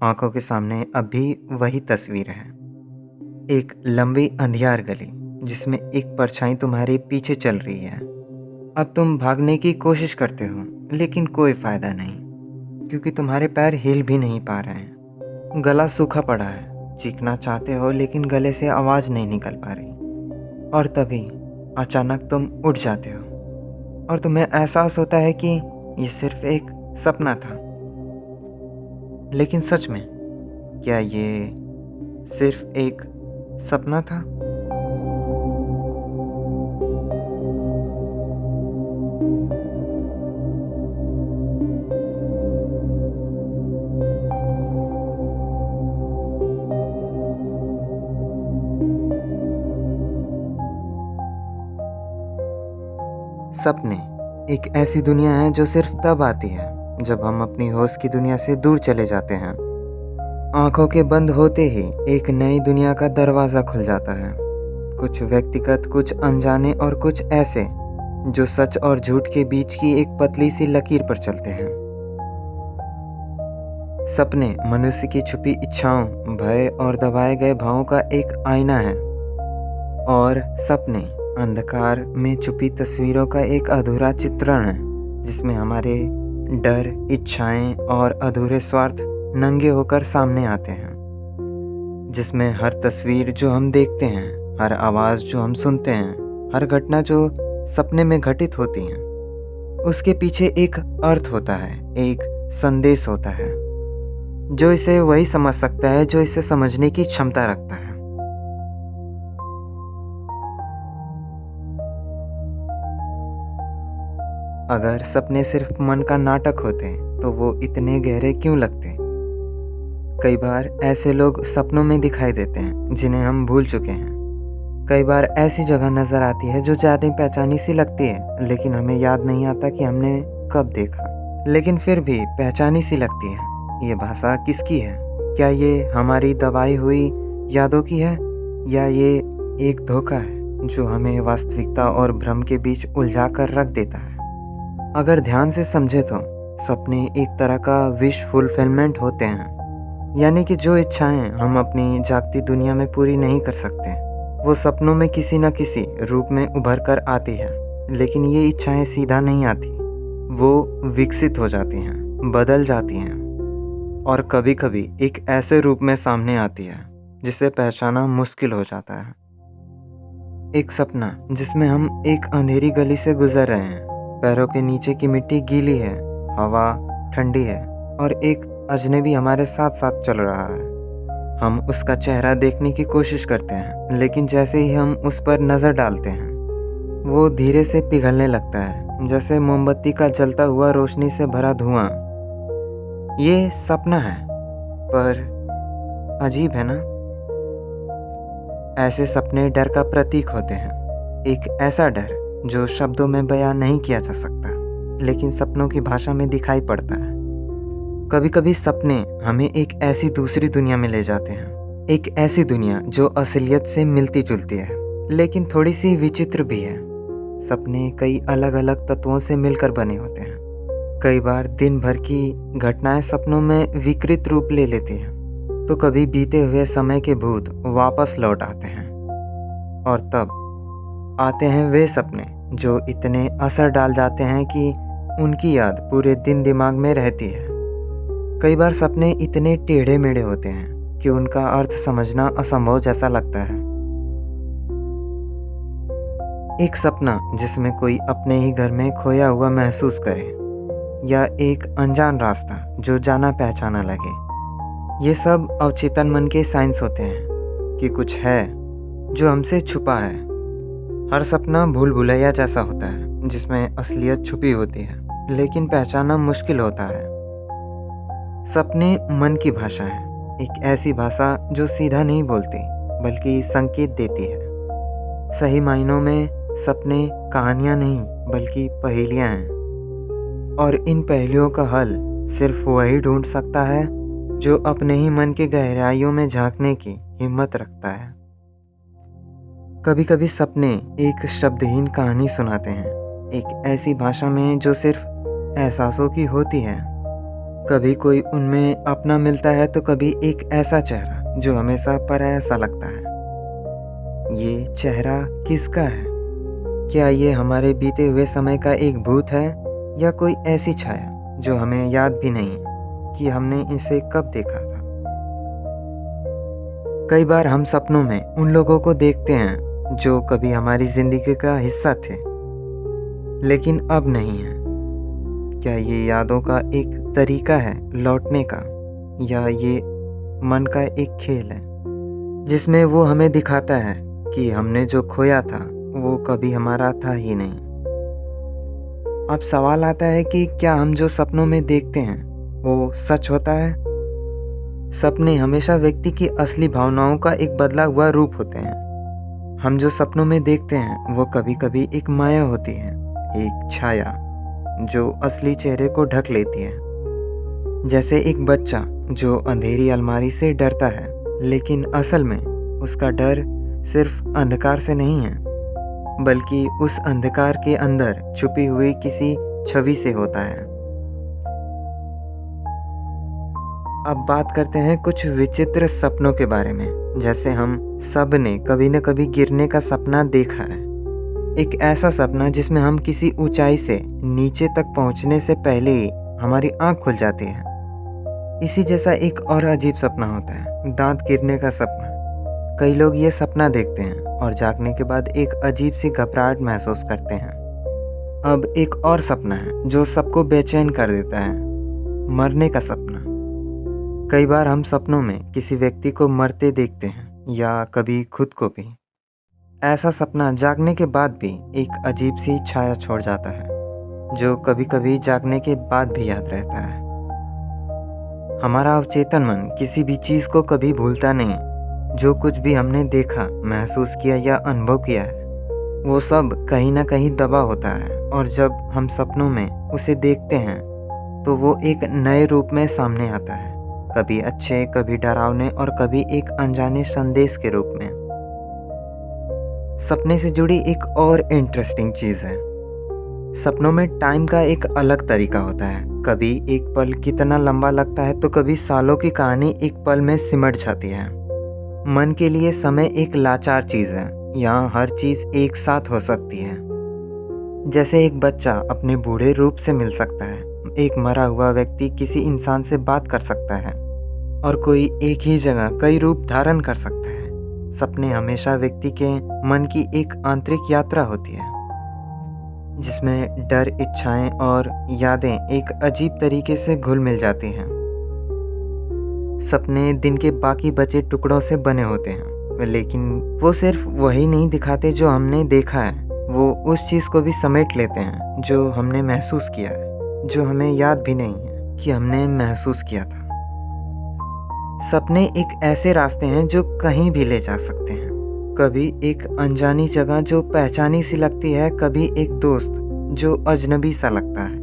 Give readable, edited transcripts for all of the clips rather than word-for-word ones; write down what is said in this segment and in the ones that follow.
आंखों के सामने अब भी वही तस्वीर है। एक लंबी अंधियार गली जिसमें एक परछाई तुम्हारे पीछे चल रही है। अब तुम भागने की कोशिश करते हो लेकिन कोई फायदा नहीं, क्योंकि तुम्हारे पैर हिल भी नहीं पा रहे हैं। गला सूखा पड़ा है, चीखना चाहते हो लेकिन गले से आवाज़ नहीं निकल पा रही। और तभी अचानक तुम उठ जाते हो और तुम्हें एहसास होता है कि ये सिर्फ एक सपना था। लेकिन सच में क्या ये सिर्फ एक सपना था? सपने एक ऐसी दुनिया है जो सिर्फ तब आती है जब हम अपनी होश की दुनिया से दूर चले जाते हैं। आंखों के बंद होते ही एक नई दुनिया का दरवाज़ा खुल जाता है। कुछ व्यक्तिगत, कुछ अनजाने और कुछ ऐसे जो सच और झूठ के बीच की एक पतली सी लकीर पर चलते हैं। सपने मनुष्य की छुपी इच्छाओं, भय और दबाए गए भावों का एक आईना है। और सपने अंधकार में छुपी तस्वीरों का एक अधूरा चित्रण है, जिसमें हमारे डर, इच्छाएं और अधूरे स्वार्थ नंगे होकर सामने आते हैं। जिसमें हर तस्वीर जो हम देखते हैं, हर आवाज़ जो हम सुनते हैं, हर घटना जो सपने में घटित होती है, उसके पीछे एक अर्थ होता है, एक संदेश होता है। जो इसे वही समझ सकता है जो इसे समझने की क्षमता रखता है। अगर सपने सिर्फ मन का नाटक होते तो वो इतने गहरे क्यों लगते? कई बार ऐसे लोग सपनों में दिखाई देते हैं जिन्हें हम भूल चुके हैं। कई बार ऐसी जगह नज़र आती है जो जानी पहचानी सी लगती है, लेकिन हमें याद नहीं आता कि हमने कब देखा। लेकिन फिर भी पहचानी सी लगती है। ये भाषा किसकी है? क्या ये हमारी दबाई हुई यादों की है, या ये एक धोखा है जो हमें वास्तविकता और भ्रम के बीच उलझा कर रख देता है? अगर ध्यान से समझे तो सपने एक तरह का विश फुलफिलमेंट होते हैं। यानी कि जो इच्छाएं हम अपनी जागती दुनिया में पूरी नहीं कर सकते, वो सपनों में किसी न किसी रूप में उभर कर आती है। लेकिन ये इच्छाएं सीधा नहीं आती, वो विकसित हो जाती हैं, बदल जाती हैं, और कभी कभी एक ऐसे रूप में सामने आती है जिसे पहचाना मुश्किल हो जाता है। एक सपना जिसमें हम एक अंधेरी गली से गुजर रहे हैं, पैरों के नीचे की मिट्टी गीली है, हवा ठंडी है, और एक अजनबी हमारे साथ साथ चल रहा है। हम उसका चेहरा देखने की कोशिश करते हैं, लेकिन जैसे ही हम उस पर नज़र डालते हैं, वो धीरे से पिघलने लगता है, जैसे मोमबत्ती का जलता हुआ रोशनी से भरा धुआं। ये सपना है, पर अजीब है ना? ऐसे सपने डर का प्रतीक होते हैं। एक ऐसा डर जो शब्दों में बयां नहीं किया जा सकता, लेकिन सपनों की भाषा में दिखाई पड़ता है। कभी कभी सपने हमें एक ऐसी दूसरी दुनिया में ले जाते हैं, एक ऐसी दुनिया जो असलियत से मिलती जुलती है, लेकिन थोड़ी सी विचित्र भी है। सपने कई अलग अलग तत्वों से मिलकर बने होते हैं। कई बार दिन भर की घटनाएं सपनों में विकृत रूप ले लेती हैं, तो कभी बीते हुए समय के भूत वापस लौट आते हैं। और तब आते हैं वे सपने जो इतने असर डाल जाते हैं कि उनकी याद पूरे दिन दिमाग में रहती है। कई बार सपने इतने टेढ़े मेढ़े होते हैं कि उनका अर्थ समझना असंभव जैसा लगता है। एक सपना जिसमें कोई अपने ही घर में खोया हुआ महसूस करे, या एक अनजान रास्ता जो जाना पहचाना लगे, ये सब अवचेतन मन के साइंस होते हैं कि कुछ है जो हमसे छुपा है। हर सपना भूल भुलैया जैसा होता है, जिसमें असलियत छुपी होती है, लेकिन पहचानना मुश्किल होता है। सपने मन की भाषा है, एक ऐसी भाषा जो सीधा नहीं बोलती बल्कि संकेत देती है। सही मायनों में सपने कहानियाँ नहीं बल्कि पहेलियाँ हैं, और इन पहेलियों का हल सिर्फ वही ढूंढ सकता है जो अपने ही मन की गहराइयों में झांकने की हिम्मत रखता है। कभी कभी सपने एक शब्दहीन कहानी सुनाते हैं, एक ऐसी भाषा में जो सिर्फ एहसासों की होती है। कभी कोई उनमें अपना मिलता है तो कभी एक ऐसा चेहरा जो हमेशा पराया सा लगता है। ये चेहरा किसका है? क्या ये हमारे बीते हुए समय का एक भूत है या कोई ऐसी छाया जो हमें याद भी नहीं है कि हमने इसे कब देखा था? कई बार हम सपनों में उन लोगों को देखते हैं जो कभी हमारी जिंदगी का हिस्सा थे लेकिन अब नहीं है। क्या ये यादों का एक तरीका है लौटने का, या ये मन का एक खेल है जिसमें वो हमें दिखाता है कि हमने जो खोया था वो कभी हमारा था ही नहीं? अब सवाल आता है कि क्या हम जो सपनों में देखते हैं वो सच होता है? सपने हमेशा व्यक्ति की असली भावनाओं का एक बदला हुआ रूप होते हैं। हम जो सपनों में देखते हैं वो कभी कभी एक माया होती है, एक छाया जो असली चेहरे को ढक लेती है। जैसे एक बच्चा जो अंधेरी अलमारी से डरता है, लेकिन असल में उसका डर सिर्फ अंधकार से नहीं है, बल्कि उस अंधकार के अंदर छुपी हुई किसी छवि से होता है। अब बात करते हैं कुछ विचित्र सपनों के बारे में। जैसे हम सब ने कभी न कभी गिरने का सपना देखा है। एक ऐसा सपना जिसमें हम किसी ऊंचाई से नीचे तक पहुंचने से पहले ही हमारी आंख खुल जाती है। इसी जैसा एक और अजीब सपना होता है, दांत गिरने का सपना। कई लोग ये सपना देखते हैं और जागने के बाद एक अजीब सी घबराहट महसूस करते हैं। अब एक और सपना है जो सबको बेचैन कर देता है, मरने का सपना। कई बार हम सपनों में किसी व्यक्ति को मरते देखते हैं या कभी खुद को भी। ऐसा सपना जागने के बाद भी एक अजीब सी छाया छोड़ जाता है जो कभी कभी जागने के बाद भी याद रहता है। हमारा अवचेतन मन किसी भी चीज़ को कभी भूलता नहीं। जो कुछ भी हमने देखा, महसूस किया या अनुभव किया है वो सब कहीं ना कहीं दबा होता है, और जब हम सपनों में उसे देखते हैं तो वो एक नए रूप में सामने आता है, कभी अच्छे, कभी डरावने और कभी एक अनजाने संदेश के रूप में। सपने से जुड़ी एक और इंटरेस्टिंग चीज़ है, सपनों में टाइम का एक अलग तरीका होता है। कभी एक पल कितना लंबा लगता है तो कभी सालों की कहानी एक पल में सिमट जाती है। मन के लिए समय एक लाचार चीज़ है, यहाँ हर चीज़ एक साथ हो सकती है। जैसे एक बच्चा अपने बूढ़े रूप से मिल सकता है, एक मरा हुआ व्यक्ति किसी इंसान से बात कर सकता है, और कोई एक ही जगह कई रूप धारण कर सकता है। सपने हमेशा व्यक्ति के मन की एक आंतरिक यात्रा होती है जिसमें डर, इच्छाएं और यादें एक अजीब तरीके से घुल मिल जाती हैं। सपने दिन के बाकी बचे टुकड़ों से बने होते हैं, लेकिन वो सिर्फ वही नहीं दिखाते जो हमने देखा है, वो उस चीज़ को भी समेट लेते हैं जो हमने महसूस किया है, जो हमें याद भी नहीं है कि हमने महसूस किया था। सपने एक ऐसे रास्ते हैं जो कहीं भी ले जा सकते हैं। कभी एक अनजानी जगह जो पहचानी सी लगती है, कभी एक दोस्त जो अजनबी सा लगता है।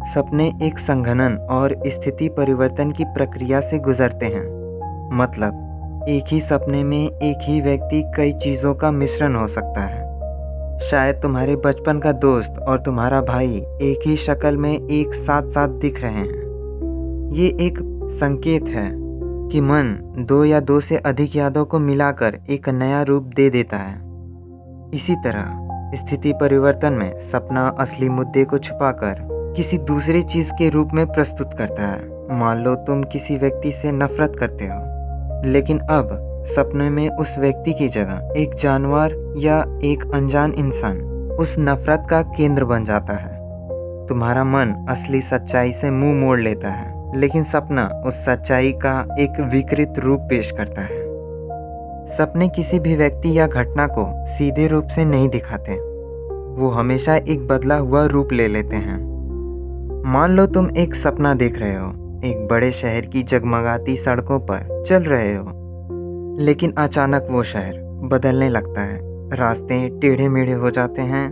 सपने एक संघनन और स्थिति परिवर्तन की प्रक्रिया से गुजरते हैं। मतलब एक ही सपने में एक ही व्यक्ति कई चीज़ों का मिश्रण हो सकता है। शायद तुम्हारे बचपन का दोस्त और तुम्हारा भाई एक ही शक्ल में एक साथ साथ दिख रहे हैं। ये एक संकेत है कि मन दो या दो से अधिक यादों को मिलाकर एक नया रूप दे देता है। इसी तरह स्थिति परिवर्तन में सपना असली मुद्दे को छुपाकर किसी दूसरी चीज़ के रूप में प्रस्तुत करता है। मान लो तुम किसी व्यक्ति से नफरत करते हो, लेकिन अब सपने में उस व्यक्ति की जगह एक जानवर या एक अनजान इंसान उस नफरत का केंद्र बन जाता है। तुम्हारा मन असली सच्चाई से मुंह मोड़ लेता है, लेकिन सपना उस सच्चाई का एक विकृत रूप पेश करता है। सपने किसी भी व्यक्ति या घटना को सीधे रूप से नहीं दिखाते, वो हमेशा एक बदला हुआ रूप ले लेते हैं। मान लो तुम एक सपना देख रहे हो, एक बड़े शहर की जगमगाती सड़कों पर चल रहे हो, लेकिन अचानक वो शहर बदलने लगता है। रास्ते टेढ़े मेढ़े हो जाते हैं,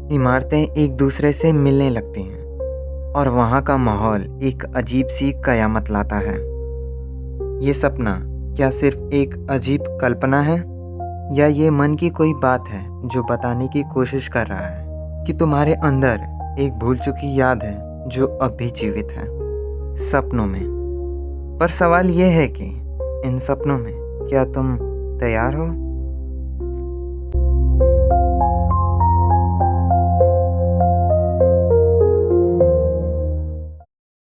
इमारतें एक दूसरे से मिलने लगती हैं, और वहाँ का माहौल एक अजीब सी कयामत लाता है। ये सपना क्या सिर्फ एक अजीब कल्पना है, या ये मन की कोई बात है जो बताने की कोशिश कर रहा है कि तुम्हारे अंदर एक भूल चुकी याद है जो अब भी जीवित है? सपनों में। पर सवाल ये है कि इन सपनों में क्या तुम तैयार हो?